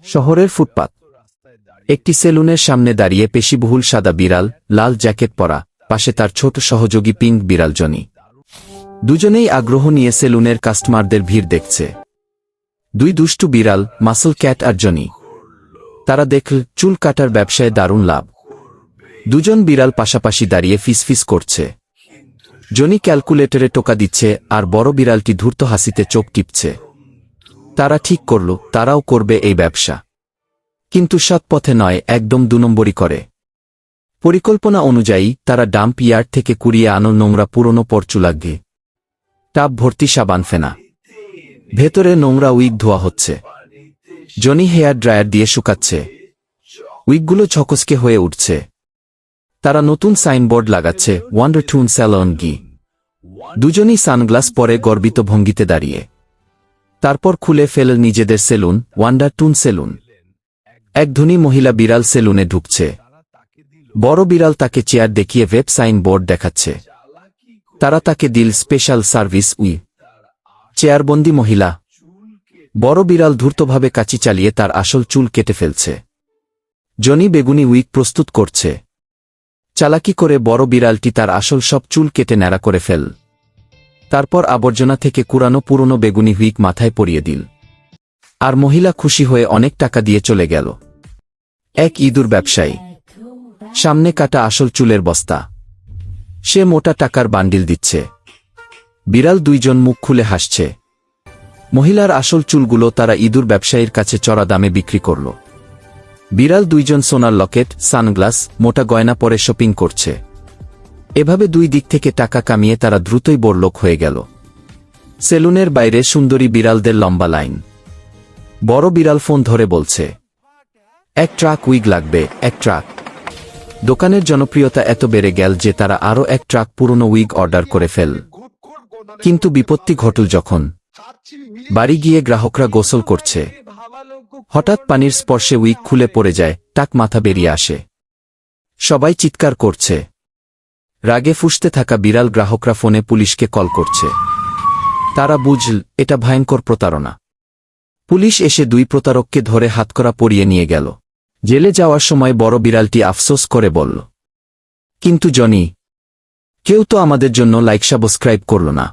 শহরের ফুটপাত। একটি সেলুনের সামনে দাঁড়িয়ে পেশিবহুল সাদা বিড়াল, লাল জ্যাকেট পরা, পাশে তার ছোট সহযোগী পিঙ্ক বিড়াল জনি। দুজনেই আগ্রহ নিয়ে সেলুনের কাস্টমারদের ভিড় দেখছে। দুই দুষ্টু বিড়াল, মাসল ক্যাট আর জনি। তারা দেখল চুল কাটার ব্যবসায় দারুণ লাভ। দুজন বিড়াল পাশাপাশি দাঁড়িয়ে ফিসফিস করছে। জনি ক্যালকুলেটরে টোকা দিচ্ছে আর বড় বিড়ালটি ধূর্ত হাসিতে চোখ টিপছে। তারা ঠিক করল তারাও করবে এই ব্যবসা, কিন্তু সৎ পথে নয়, একদম ২ নম্বরই করে। পরিকল্পনা অনুযায়ী তারা ডাম্প ইয়ার্ড থেকে কুড়িয়ে আনো নোংরা পুরনো পরচুলাঘে। টাব ভর্তি সাবান ফেনা, ভেতরে নোংরা উইগ ধোয়া হচ্ছে। জনি হেয়ার ড্রায়ার দিয়ে শুকাচ্ছে। উইগগুলো ঝকসকে হয়ে উঠছে। তারা নতুন সাইনবোর্ড লাগাচ্ছে, ওয়ান্ডার টুন স্যালন গি। দুজনই সানগ্লাস পরে গর্বিত ভঙ্গিতে দাঁড়িয়ে। তারপর খুলে ফেল নিজেদের সেলুন, ওয়ান্ডার টুন সেলুন। এক ধনী মহিলা বিড়াল সেলুনে ঢুকছে। বড় বিড়াল তাকে চেয়ার দেখিয়ে ওয়েব সাইন বোর্ড দেখাচ্ছে। তারা তাকে দিল স্পেশাল সার্ভিস উই। চেয়ারবন্দি মহিলা। বড় বিড়াল ধূর্তভাবে কাঁচি চালিয়ে তার আসল চুল কেটে ফেলছে। জনি বেগুনি উইক প্রস্তুত করছে। চালাকি করে বড় বিড়ালটি তার আসল সব চুল কেটে ন্যাড়া করে ফেল। তারপর আবর্জনা থেকে কুড়ানো পুরনো বেগুনি হুইক মাথায় পরিয়ে দিল। আর মহিলা খুশি হয়ে অনেক টাকা দিয়ে চলে গেল। এক ইঁদুর ব্যবসায়ী, সামনে কাটা আসল চুলের বস্তা। সে মোটা টাকার বান্ডিল দিচ্ছে। বিড়াল দুইজন মুখ খুলে হাসছে। মহিলার আসল চুলগুলো তারা ইঁদুর ব্যবসায়ীর কাছে চড়া দামে বিক্রি করল। বিড়াল দুইজন সোনার লকেট, সানগ্লাস, মোটা গয়না পরে শপিং করছে। এভাবে দুই দিক থেকে টাকা কামিয়ে তারা দ্রুতই বড়লোক হয়ে গেল। সেলুনের বাইরে সুন্দরী বিড়ালদের লম্বা লাইন। বড় বিড়াল ফোন ধরে বলছে, এক ট্রাক উইগ লাগবে, এক ট্রাক। দোকানের জনপ্রিয়তা এত বেড়ে গেল যে তারা আরও এক ট্রাক পুরনো উইগ অর্ডার করে ফেল। কিন্তু বিপত্তি ঘটল যখন বাড়ি গিয়ে গ্রাহকরা গোসল করছে। হঠাৎ পানির স্পর্শে উইগ খুলে পড়ে যায়, টাক মাথা বেরিয়ে আসে। সবাই চিৎকার করছে। রাগে ফুঁসতে থাকা বিড়াল গ্রাহকরা ফোনে পুলিশকে কল করছে। তারা বুঝল এটা ভয়ঙ্কর প্রতারণা। পুলিশ এসে দুই প্রতারককে ধরে হাতকড়া পরিয়ে নিয়ে গেল। জেলে যাওয়ার সময় বড় বিড়ালটি আফসোস করে বলল, কিন্তু জনি, কেউ তো আমাদের জন্য লাইক সাবস্ক্রাইব করল না।